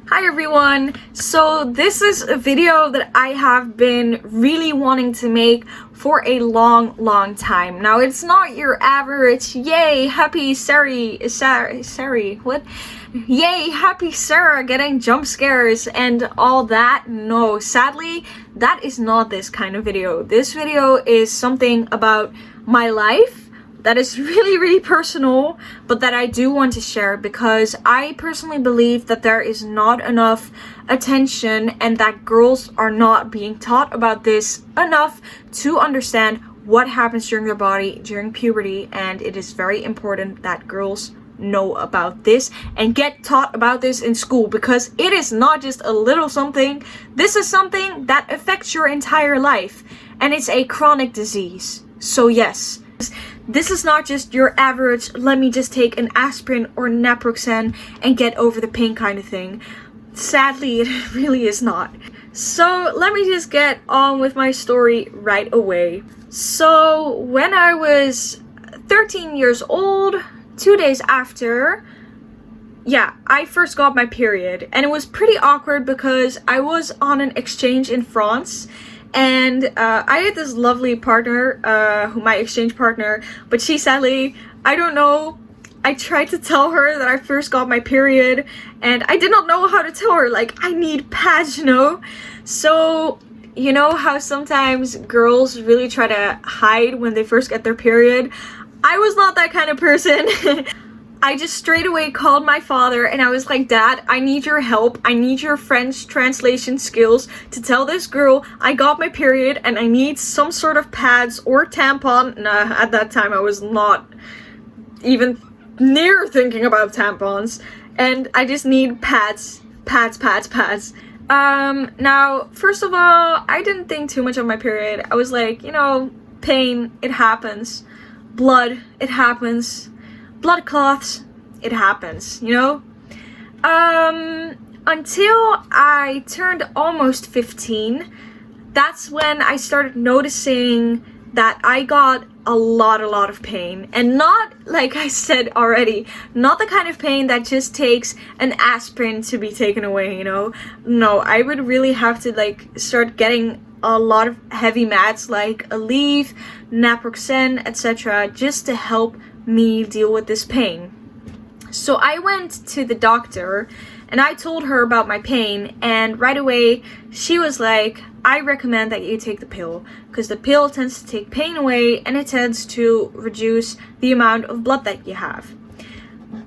Hi everyone! So this is a video that I have been really wanting to make for a long time. Now it's not your average yay happy Sari what? Yay happy Sarah getting jump scares and all that. No, sadly that is not this kind of video. This video is something about my life that is really personal, but that I do want to share because I personally believe that there is not enough attention and that girls are not being taught about this enough to understand what happens during their body during puberty, and it is very important that girls know about this and get taught about this in school because it is not just a little something. This is something that affects your entire life and it's a chronic disease. So yes, this is not just your average, let me just take an aspirin or naproxen and get over the pain kind of thing. Sadly, it really is not. So let me just get on with my story right away. So when I was 13 years old, 2 days after, I first got my period. And it was pretty awkward because I was on an exchange in France. And I had this lovely partner, my exchange partner, but she sadly, I don't know, I tried to tell her that I first got my period and I did not know how to tell her, like, I need pads, you know? So, you know how sometimes girls really try to hide when they first get their period? I was not that kind of person. I just straight away called my father and I was like, Dad, I need your help. I need your French translation skills to tell this girl I got my period and I need some sort of pads or tampon. Nah, at that time I was not even near thinking about tampons. And I just need pads. Now, first of all, I didn't think too much of my period. I was like, you know, pain, it happens. Blood, it happens. Blood clots, it happens, you know? Until I turned almost 15, that's when I started noticing that I got a lot of pain. And not, like I said already, not the kind of pain that just takes an aspirin to be taken away, you know? No, I would really have to, like, start getting a lot of heavy meds like Aleve, naproxen, etc. just to help me deal with this pain. So I went to the doctor and I told her about my pain, and right away she was like, I recommend that you take the pill because the pill tends to take pain away and it tends to reduce the amount of blood that you have.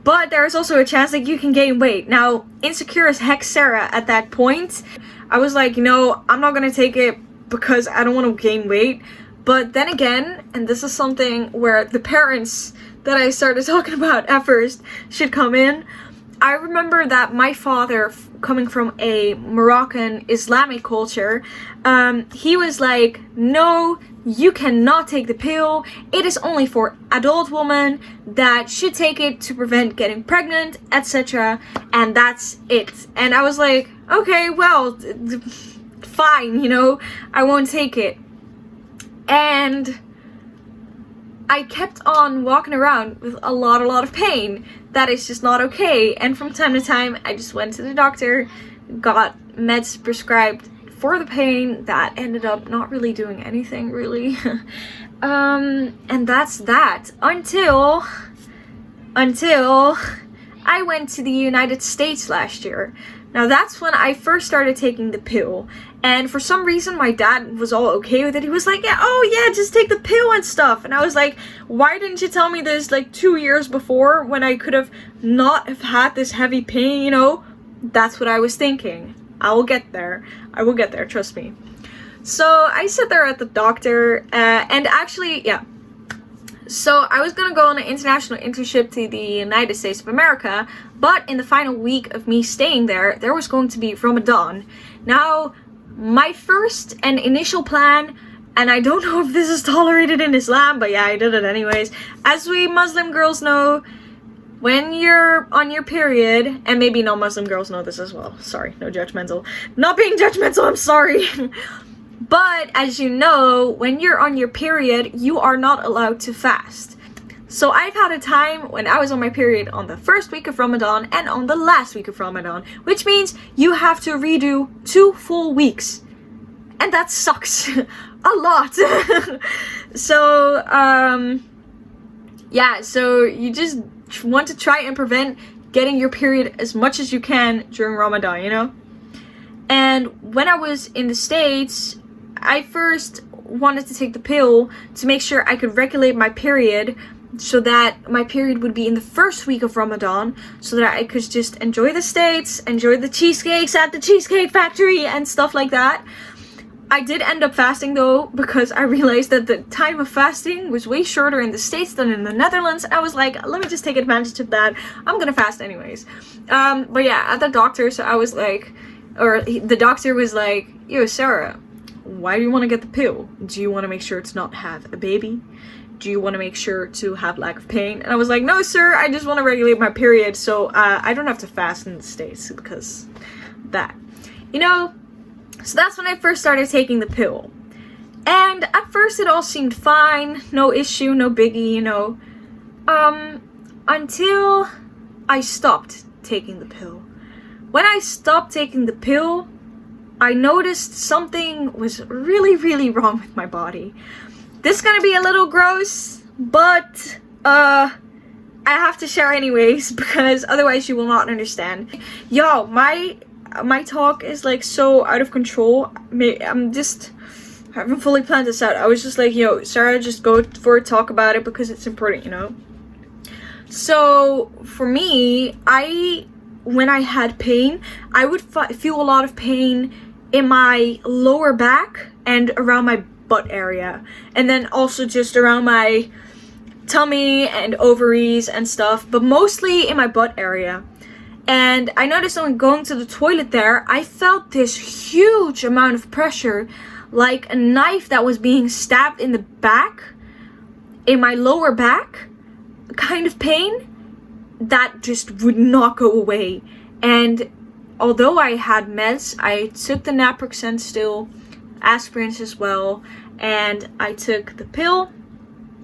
But there is also a chance that you can gain weight. Now, insecure as heck Sarah at that point, I was like, you know, I'm not gonna take it because I don't want to gain weight. But then again, and this is something where the parents that I started talking about at first should come in. I remember that my father, coming from a Moroccan Islamic culture, he was like, no, you cannot take the pill. It is only for adult women that should take it to prevent getting pregnant, etc. And that's it. And I was like, okay, well, fine, you know, I won't take it. And I kept on walking around with a lot of pain. That is just not okay. And from time to time, I just went to the doctor, got meds prescribed for the pain that ended up not really doing anything, really. And that's that. Until I went to the United States last year. Now that's when I first started taking the pill. And for some reason my dad was all okay with it. He was like, yeah, oh yeah, just take the pill and stuff. And I was like, why didn't you tell me this like 2 years before when I could have not have had this heavy pain, you know? That's what I was thinking. I will get there, trust me. So I sat there at the doctor and actually, yeah. So I was gonna go on an international internship to the United States of America, but in the final week of me staying there, there was going to be Ramadan. Now, my first and initial plan, and I don't know if this is tolerated in Islam, but yeah, I did it anyways. As we Muslim girls know, when you're on your period, and maybe non-Muslim girls know this as well. Sorry, no judgmental. Not being judgmental, I'm sorry. But as you know, when you're on your period, you are not allowed to fast. So I've had a time when I was on my period on the first week of Ramadan and on the last week of Ramadan, which means you have to redo 2 full weeks. And that sucks a lot. So, yeah, so you just want to try and prevent getting your period as much as you can during Ramadan, you know? And when I was in the States, I first wanted to take the pill to make sure I could regulate my period so that my period would be in the first week of Ramadan, so that I could just enjoy the States, enjoy the cheesecakes at the Cheesecake Factory and stuff like that. I did end up fasting though, because I realized that the time of fasting was way shorter in the States than in the Netherlands. I was like, let me just take advantage of that. I'm gonna fast anyways. But yeah, at the doctor, so I was like, the doctor was like, yo, Sarah, why do you want to get the pill? Do you want to make sure to not have a baby? Do you want to make sure to have lack of pain? And I was like, no, sir, I just want to regulate my period, so I don't have to fast in the States because that, you know. So that's when I first started taking the pill. And at first it all seemed fine, no issue, no biggie, you know. Until I stopped taking the pill. When I stopped taking the pill, I noticed something was really, really wrong with my body. This is gonna be a little gross, but I have to share anyways, because otherwise you will not understand. Yo, my talk is like so out of control. I haven't fully planned this out. I was just like, yo, Sarah, just go for a talk about it because it's important, you know. So for me, when I had pain, I would feel a lot of pain in my lower back and around my butt area, and then also just around my tummy and ovaries and stuff, but mostly in my butt area. And I noticed when going to the toilet there, I felt this huge amount of pressure, like a knife that was being stabbed in the back, in my lower back, kind of pain that just would not go away. And although I had meds, I took the naproxen still, aspirins as well, and I took the pill.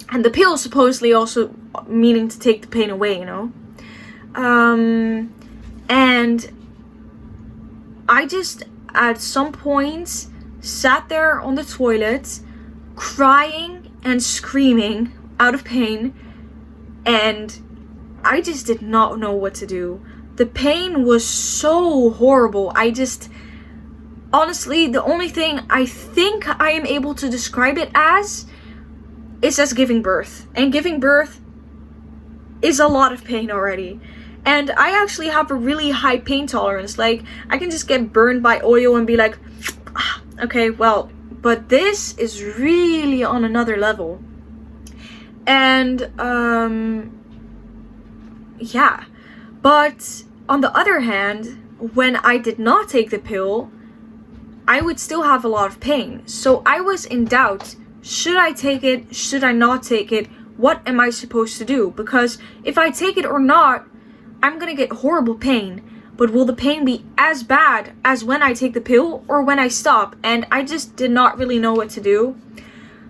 And the pill is supposedly also meaning to take the pain away, you know. And I just, at some point, sat there on the toilet, crying and screaming out of pain, and I just did not know what to do. The pain was so horrible. Honestly, the only thing I think I am able to describe it as is as giving birth. And giving birth is a lot of pain already. And I actually have a really high pain tolerance. Like, I can just get burned by oil and be like, ah, okay, well, but this is really on another level. And, yeah. But on the other hand, when I did not take the pill, I would still have a lot of pain. So I was in doubt. Should I take it? Should I not take it? What am I supposed to do? Because if I take it or not, I'm gonna get horrible pain. But will the pain be as bad as when I take the pill or when I stop? And I just did not really know what to do.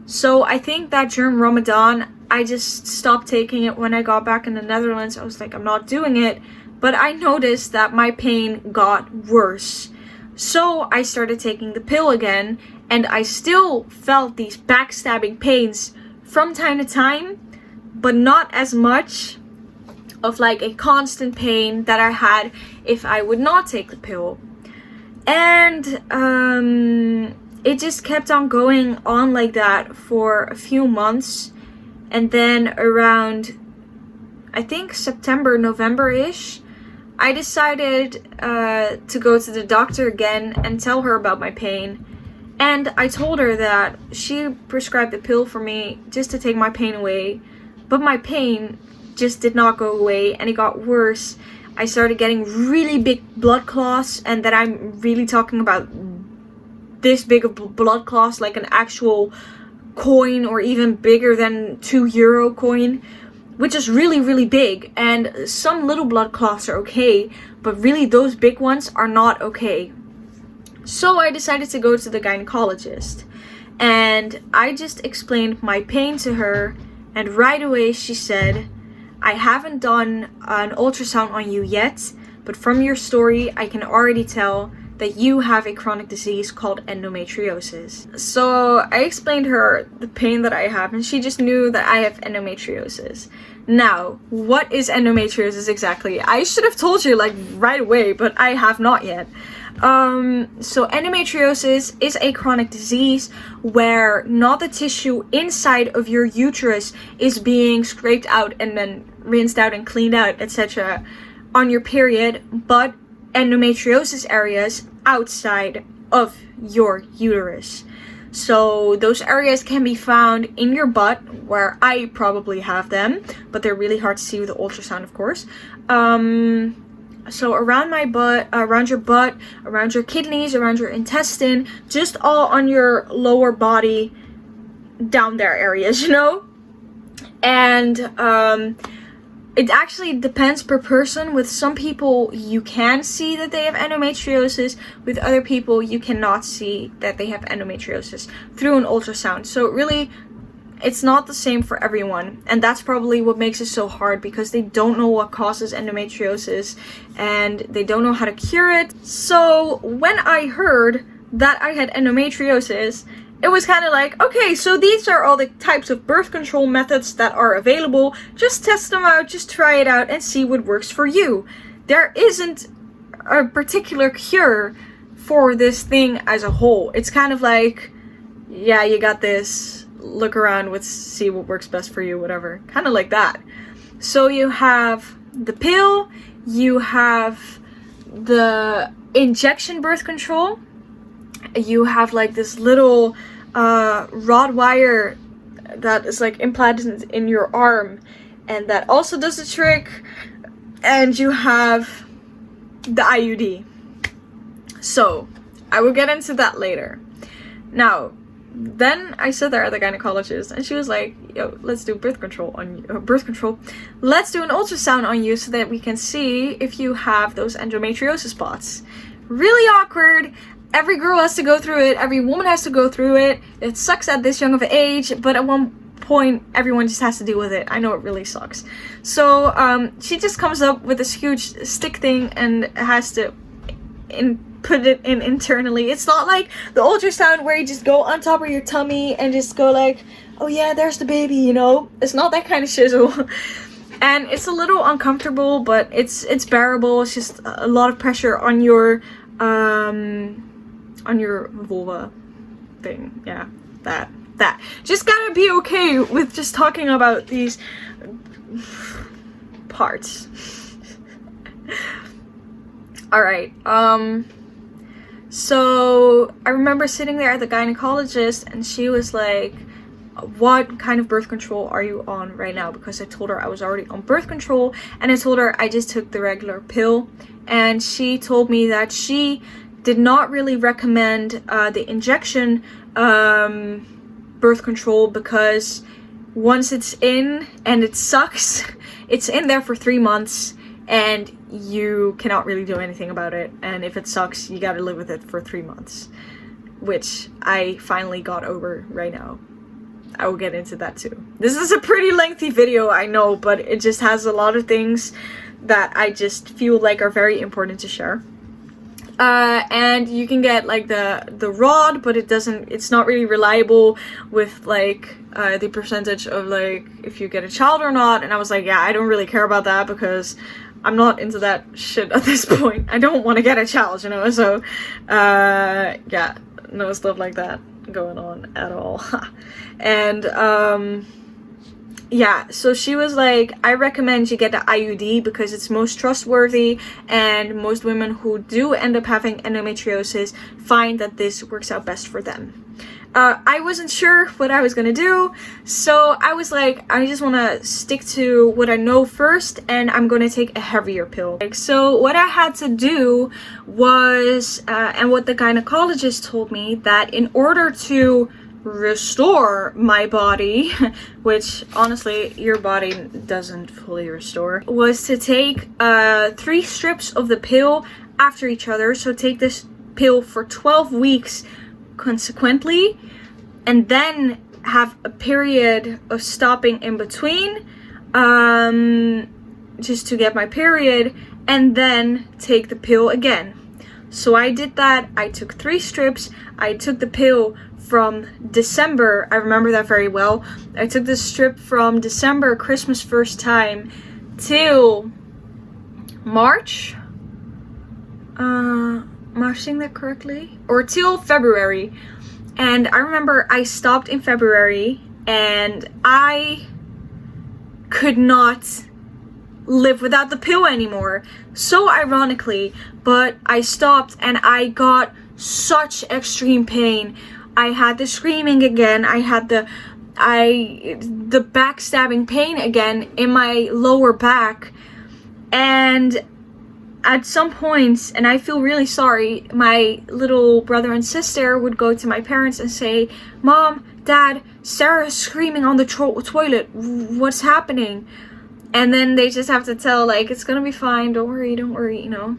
So I think that during Ramadan, I just stopped taking it. When I got back in the Netherlands, I was like, I'm not doing it. But I noticed that my pain got worse. So I started taking the pill again, and I still felt these backstabbing pains from time to time, but not as much of like a constant pain that I had if I would not take the pill. And it just kept on going on like that for a few months. And then around, I think September, November-ish, I decided to go to the doctor again and tell her about my pain. And I told her that she prescribed a pill for me just to take my pain away. But my pain just did not go away, and it got worse. I started getting really big blood clots, and that I'm really talking about this big of blood clots, like an actual coin or even bigger than €2 coin, which is really, really big. And some little blood clots are okay, but really those big ones are not okay. So I decided to go to the gynecologist, and I just explained my pain to her, And right away she said, I haven't done an ultrasound on you yet, but from your story I can already tell that you have a chronic disease called endometriosis. So I explained her the pain that I have, and she just knew that I have endometriosis. Now, what is endometriosis exactly? I should have told you like right away, but I have not yet. So endometriosis is a chronic disease where not the tissue inside of your uterus is being scraped out and then rinsed out and cleaned out, etc. on your period, but endometriosis areas outside of your uterus. So those areas can be found in your butt, where I probably have them, but they're really hard to see with the ultrasound, of course. So around my butt, around your kidneys, around your intestine, just all on your lower body, down there areas, you know? And it actually depends per person. With some people, you can see that they have endometriosis. With other people, you cannot see that they have endometriosis through an ultrasound. So really, it's not the same for everyone. And that's probably what makes it so hard, because they don't know what causes endometriosis and they don't know how to cure it. So when I heard that I had endometriosis, it was kind of like, okay, so these are all the types of birth control methods that are available. Just test them out, just try it out and see what works for you. There isn't a particular cure for this thing as a whole. It's kind of like, yeah, you got this, look around, see what works best for you, whatever. Kind of like that. So you have the pill, you have the injection birth control, you have like this little rod wire that is like implanted in your arm, and that also does the trick. And you have the IUD. So I will get into that later. Now, then I sat there at the gynecologist, and she was like, yo, let's do birth control on you, let's do an ultrasound on you so that we can see if you have those endometriosis spots. Really awkward. Every girl has to go through it. Every woman has to go through it. It sucks at this young of an age, but at one point, everyone just has to deal with it. I know it really sucks. So she just comes up with this huge stick thing and has to put it in internally. It's not like the ultrasound where you just go on top of your tummy and just go like, oh yeah, there's the baby, you know? It's not that kind of shizzle. And it's a little uncomfortable, but it's bearable. It's just a lot of pressure on your vulva thing. Yeah, that. Just gotta be okay with just talking about these parts. Alright, so I remember sitting there at the gynecologist, and she was like, what kind of birth control are you on right now? Because I told her I was already on birth control, and I told her I just took the regular pill, and she told me that she did not really recommend the injection birth control, because once it's in and it sucks, it's in there for 3 months and you cannot really do anything about it. And if it sucks, you gotta live with it for 3 months, which I finally got over right now. I will get into that too. This is a pretty lengthy video, I know, but it just has a lot of things that I just feel like are very important to share. And you can get like the rod, but it's not really reliable with like the percentage of like if you get a child or not. And I was like, yeah, I don't really care about that, because I'm not into that shit at this point. I don't want to get a child, you know? So yeah, no stuff like that going on at all. And yeah, so she was like, I recommend you get the IUD because it's most trustworthy, and most women who do end up having endometriosis find that this works out best for them. I wasn't sure what I was gonna do, so I was like, I just want to stick to what I know first, and I'm gonna take a heavier pill. So what I had to do was, and what the gynecologist told me, that in order to restore my body, which honestly your body doesn't fully restore, was to take 3 strips of the pill after each other. So take this pill for 12 weeks consequently, and then have a period of stopping in between, just to get my period, and then take the pill again. So I did that. I took 3 strips. I took the pill from December. I remember that very well. I took this strip from December, Christmas first time, till March. Am I saying that correctly? Or till February. And I remember I stopped in February and I could not live without the pill anymore. So ironically, but I stopped and I got such extreme pain. I had the screaming again. I had the backstabbing pain again in my lower back. And at some points, and I feel really sorry, my little brother and sister would go to my parents and say, "Mom, Dad, Sarah's screaming on the toilet. What's happening?" And then they just have to tell, like, "It's gonna be fine. Don't worry, you know."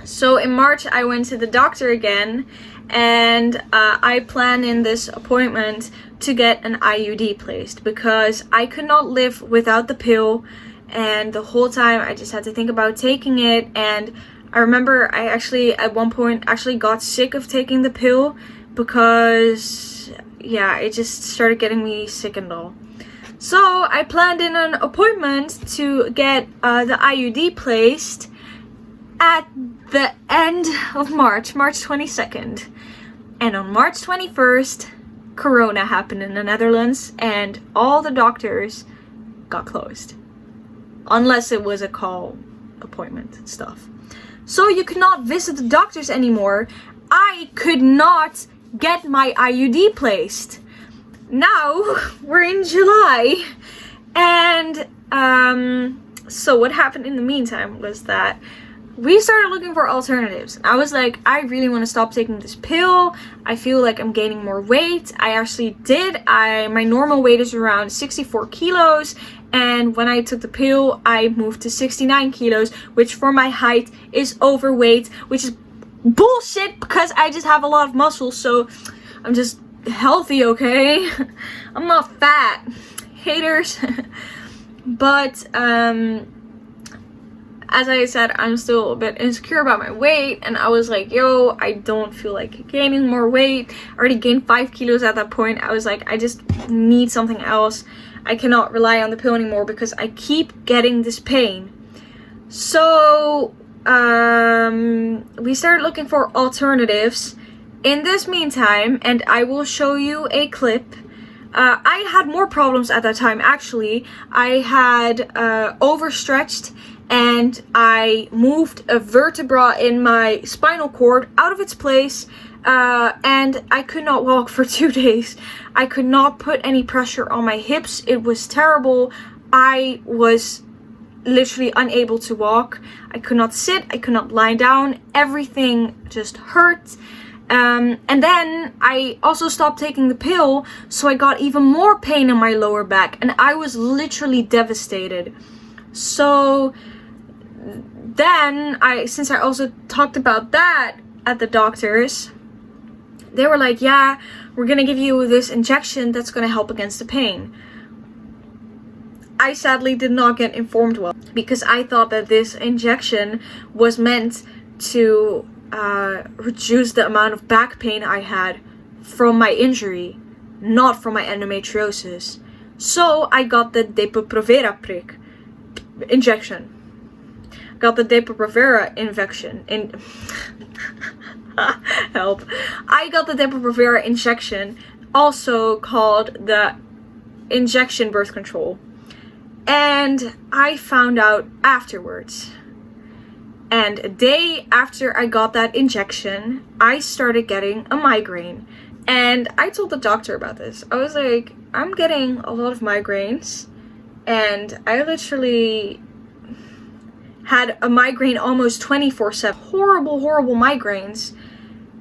So in March, I went to the doctor again, and I planned in this appointment to get an IUD placed because I could not live without the pill. And the whole time I just had to think about taking it. And I remember I actually at one point actually got sick of taking the pill because, yeah, it just started getting me sick and all. So I planned in an appointment to get the IUD placed at the end of March 22nd. And on March 21st, Corona happened in the Netherlands and all the doctors got closed. Unless it was a call appointment and stuff. So you could not visit the doctors anymore. I could not get my IUD placed. Now we're in July. And so what happened in the meantime was that we started looking for alternatives. I was like, I really want to stop taking this pill. I feel like I'm gaining more weight. I actually did. My normal weight is around 64 kilos. And when I took the pill, I moved to 69 kilos, which for my height is overweight, which is bullshit because I just have a lot of muscle. So I'm just healthy, okay? I'm not fat. Haters. But, as I said, I'm still a bit insecure about my weight, and I was like, yo, I don't feel like gaining more weight. I already gained 5 kilos at that point. I was like, I just need something else. I cannot rely on the pill anymore because I keep getting this pain. So we started looking for alternatives. In this meantime, and I will show you a clip, I had more problems at that time actually. I had overstretched and I moved a vertebra in my spinal cord out of its place, and I could not walk for 2 days. I could not put any pressure on my hips. It was terrible. I was literally unable to walk. I could not sit. I could not lie down. Everything just hurt. And then I also stopped taking the pill, so I got even more pain in my lower back, and I was literally devastated. So then since I also talked about that at the doctors, they were like, yeah, we're gonna give you this injection that's gonna help against the pain. I sadly did not get informed well because I thought that this injection was meant to reduce the amount of back pain I had from my injury, not from my endometriosis. So I got the Depo-Provera injection. Got the Depo-Provera help. I got the Depo-Provera injection, also called the injection birth control. And I found out afterwards. And a day after I got that injection, I started getting a migraine. And I told the doctor about this. I was like, I'm getting a lot of migraines. And I literally had a migraine almost 24/7. Horrible, horrible migraines.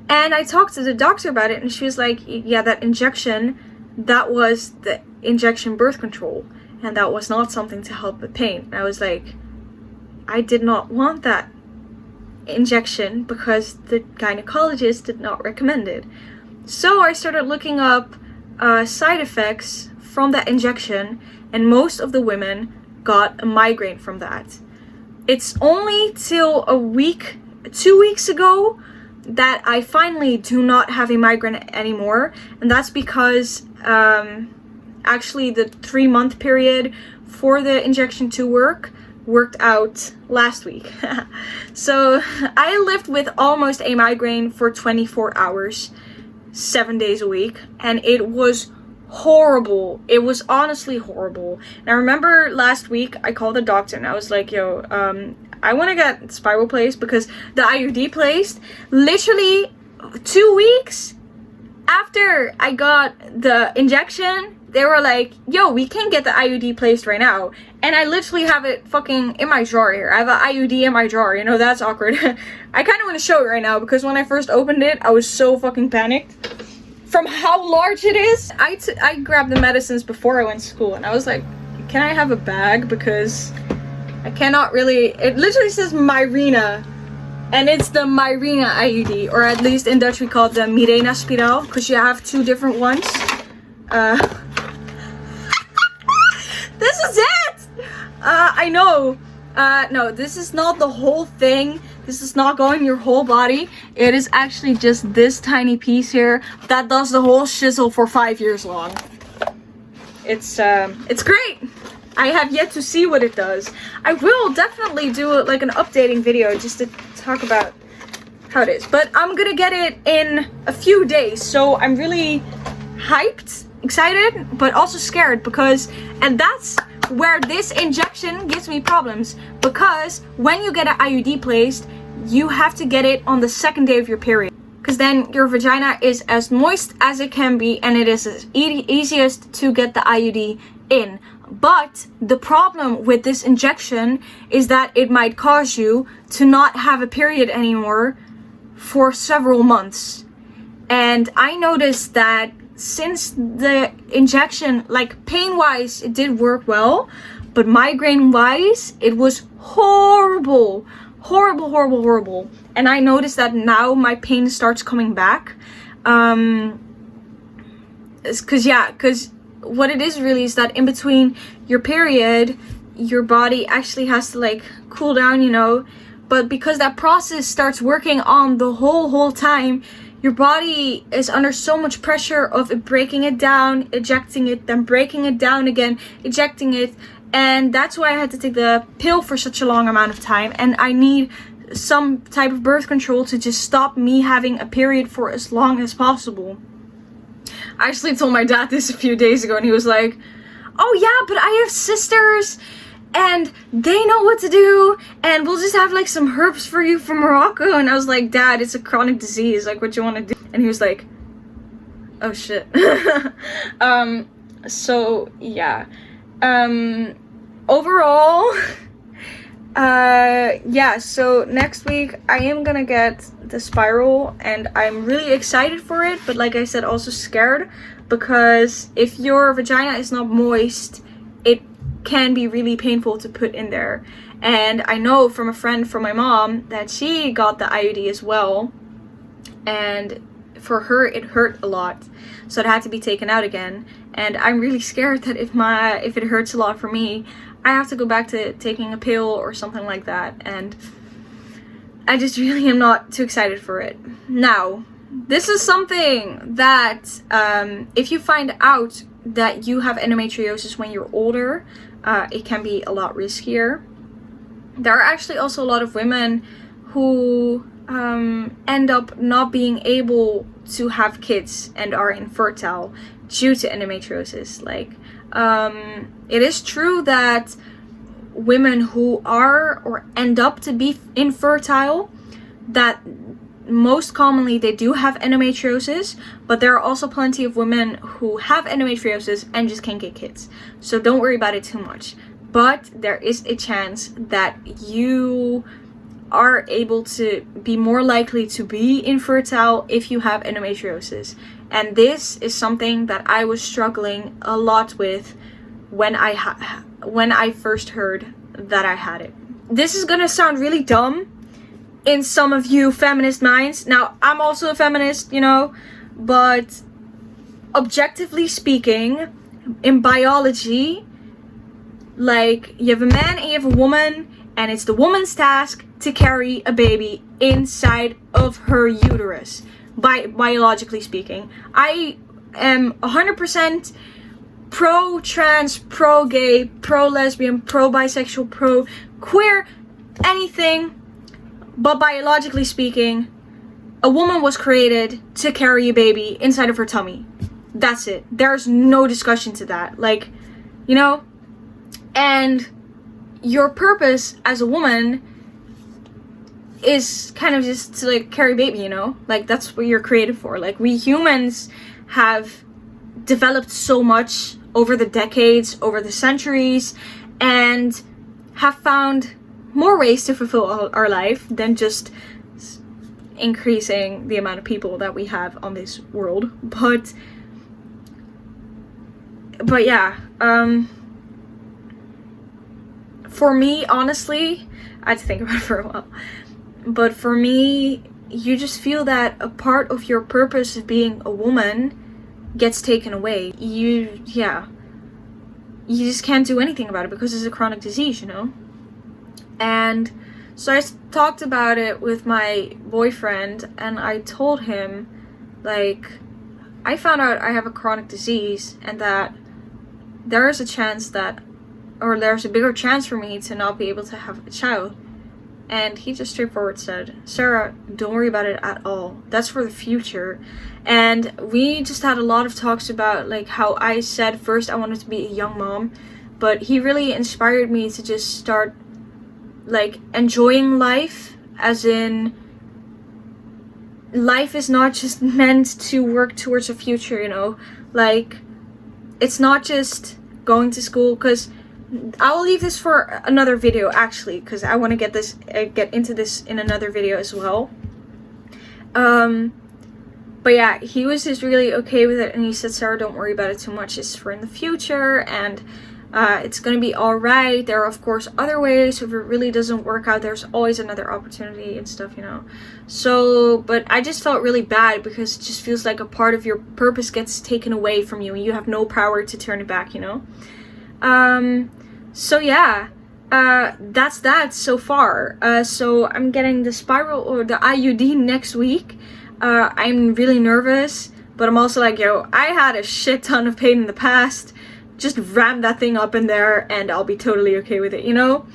And I talked to the doctor about it, and she was like, yeah, that injection, that was the injection birth control. And that was not something to help with pain. And I was like, I did not want that injection because the gynecologist did not recommend it. So I started looking up side effects from that injection, and most of the women got a migraine from that. It's only till 2 weeks ago that I finally do not have a migraine anymore, and that's because actually the 3-month period for the injection to worked out last week. So I lived with almost a migraine for 24 hours, 7 days a week, and it was horrible. It was honestly horrible. And I remember last week I called the doctor and I was like, yo, I want to get spiral placed because the IUD placed literally 2 weeks after I got the injection. They were like, yo, we can't get the IUD placed right now. And I literally have it fucking in my drawer here. I have an IUD in my drawer. You know, that's awkward. I kind of want to show it right now because when I first opened it, I was so fucking panicked from how large it is. I grabbed the medicines before I went to school and I was like, can I have a bag? Because I cannot really, it literally says Mirena. And it's the Mirena IUD, or at least in Dutch we call it the Mirena Spiraal, because you have 2 different ones. This is it! I know. No, this is not the whole thing. This is not going your whole body. It is actually just this tiny piece here that does the whole shizzle for 5 years long. It's great. I have yet to see what it does. I will definitely do like an updating video just to talk about how it is. But I'm gonna get it in a few days, so I'm really hyped, excited, but also scared because, and that's where this injection gives me problems, because when you get an IUD placed, you have to get it on the 2nd day of your period, because then your vagina is as moist as it can be and it is as easiest to get the IUD in. But the problem with this injection is that it might cause you to not have a period anymore for several months. And I noticed that since the injection, like pain-wise, it did work well, but migraine-wise, it was horrible. Horrible, horrible, horrible. And I noticed that now my pain starts coming back. Because what it is really is that in between your period, your body actually has to like cool down, you know. But because that process starts working on the whole time, your body is under so much pressure of it breaking it down, ejecting it, then breaking it down again, ejecting it. And that's why I had to take the pill for such a long amount of time. And I need some type of birth control to just stop me having a period for as long as possible. I actually told my dad this a few days ago and he was like, oh yeah, but I have sisters and they know what to do and we'll just have like some herbs for you from Morocco. And I was like, Dad, it's a chronic disease, like what you want to do? And he was like, oh shit. So yeah, overall, yeah, so next week I am gonna get the spiral and I'm really excited for it, but like I said, also scared, because if your vagina is not moist, it can be really painful to put in there. And I know from a friend from my mom that she got the IUD as well, and for her it hurt a lot, so it had to be taken out again. And I'm really scared that if it hurts a lot for me, I have to go back to taking a pill or something like that, and I just really am not too excited for it. Now, this is something that if you find out that you have endometriosis when you're older, it can be a lot riskier. There are actually also a lot of women who end up not being able to have kids and are infertile due to endometriosis. Like, it is true that women who are or end up to be infertile, that most commonly they do have endometriosis, but there are also plenty of women who have endometriosis and just can't get kids. So don't worry about it too much. But there is a chance that you are able to be more likely to be infertile if you have endometriosis. And this is something that I was struggling a lot with when I first heard that I had it. This is gonna sound really dumb in some of you feminist minds. Now, I'm also a feminist, you know, but objectively speaking, in biology, like, you have a man and you have a woman, and it's the woman's task to carry a baby inside of her uterus, biologically speaking. I am 100% pro-trans, pro-gay, pro-lesbian, pro-bisexual, pro-queer, anything, but biologically speaking, a woman was created to carry a baby inside of her tummy. That's it. There's no discussion to that. Like, you know? And your purpose as a woman is kind of just to, like, carry a baby, you know? Like, that's what you're created for. Like, we humans have developed so much over the decades, over the centuries, and have found more ways to fulfill our life than just increasing the amount of people that we have on this world. But yeah, for me, honestly, I had to think about it for a while, but for me, you just feel that a part of your purpose of being a woman gets taken away. You just can't do anything about it because it's a chronic disease, you know? And so I talked about it with my boyfriend, and I told him, like, I found out I have a chronic disease, and that there is a chance that, or there's a bigger chance for me to not be able to have a child. And he just straightforward said, Sarah, don't worry about it at all. That's for the future. And we just had a lot of talks about, like, how I said first I wanted to be a young mom, but he really inspired me to just start, like, enjoying life, as in, life is not just meant to work towards a future, you know? Like, it's not just going to school, because I'll leave this for another video, actually, because I want to get into this in another video as well. But yeah, he was just really okay with it, and he said, Sarah, don't worry about it too much, it's for in the future, and it's gonna be alright. There are, of course, other ways. If it really doesn't work out, there's always another opportunity and stuff, you know? So, but I just felt really bad, because it just feels like a part of your purpose gets taken away from you, and you have no power to turn it back, you know? So yeah, that's that so far. So I'm getting the spiral, or the IUD, next week. I'm really nervous, but I'm also like, yo, I had a shit ton of pain in the past. Just ram that thing up in there and I'll be totally okay with it, you know?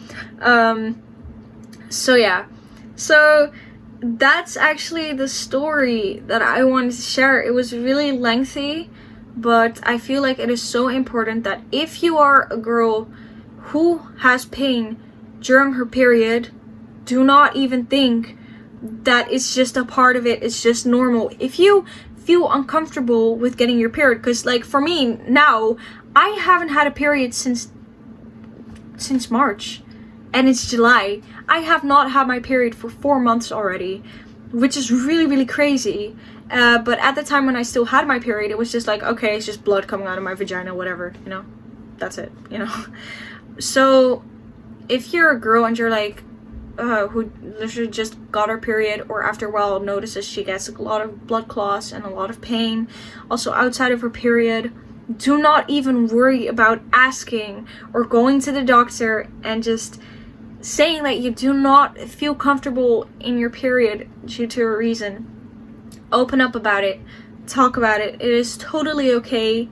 So yeah. So that's actually the story that I wanted to share. It was really lengthy, but I feel like it is so important that if you are a girl who has pain during her period, do not even think that it's just a part of it, it's just normal. If you feel uncomfortable with getting your period, because, like, for me now, I haven't had a period since March, and it's July. I have not had my period for 4 months already, which is really, really crazy. But at the time when I still had my period, it was just like, okay, it's just blood coming out of my vagina, whatever, you know? That's it, you know? So, if you're a girl and you're like, who literally just got her period, or after a while notices she gets a lot of blood clots and a lot of pain, also outside of her period, do not even worry about asking or going to the doctor and just saying that you do not feel comfortable in your period due to a reason. Open up about it, talk about it. It is totally okay.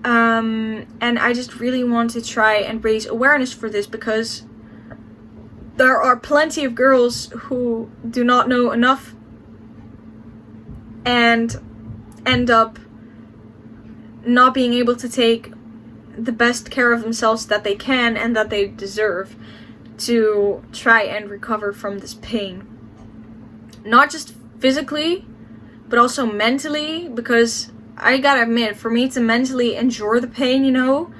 And I just really want to try and raise awareness for this, because there are plenty of girls who do not know enough and end up not being able to take the best care of themselves that they can and that they deserve to try and recover from this pain. Not just physically, but also mentally, because I gotta admit, for me to mentally endure the pain, you know,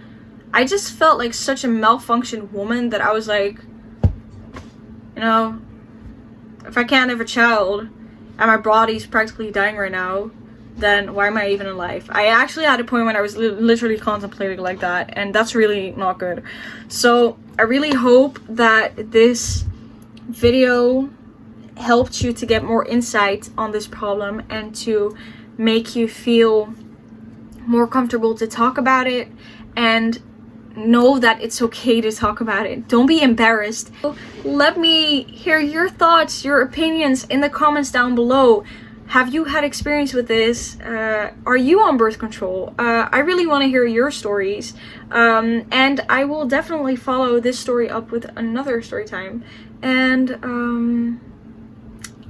I just felt like such a malfunctioned woman that I was like, you know, if I can't have a child and my body's practically dying right now, then why am I even alive? I actually had a point when I was literally contemplating like that, and that's really not good. So I really hope that this video helped you to get more insight on this problem and to make you feel more comfortable to talk about it, and know that it's okay to talk about it. Don't be embarrassed. Let me hear your thoughts, your opinions in the comments down below. Have you had experience with this? Are you on birth control? I really want to hear your stories. And I will definitely follow this story up with another story time. And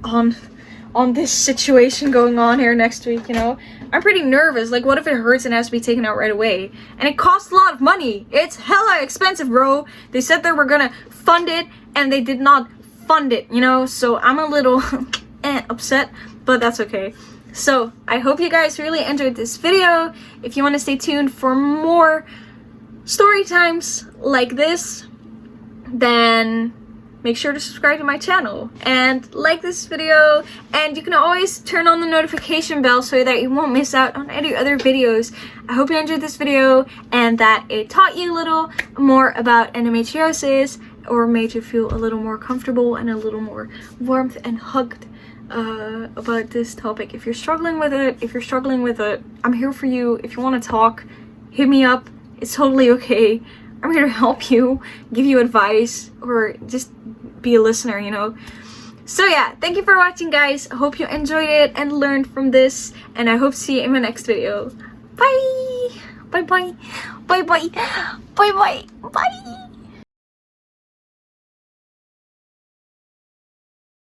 on this situation going on here next week, you know, I'm pretty nervous. Like, what if it hurts and has to be taken out right away? And it costs a lot of money. It's hella expensive, bro. They said they were gonna fund it and they did not fund it, you know? So I'm a little upset, but that's okay. So I hope you guys really enjoyed this video. If you want to stay tuned for more story times like this, then make sure to subscribe to my channel and like this video, and you can always turn on the notification bell so that you won't miss out on any other videos. I hope you enjoyed this video and that it taught you a little more about endometriosis, or made you feel a little more comfortable and a little more warmth and hugged about this topic. If you're struggling with it, I'm here for you. If you want to talk, hit me up. It's totally okay. I'm here to help you, give you advice, or just be a listener, you know? So yeah, thank you for watching, guys. I hope you enjoyed it and learned from this, and I hope to see you in my next video. Bye! Bye bye! Bye bye! Bye bye! Bye!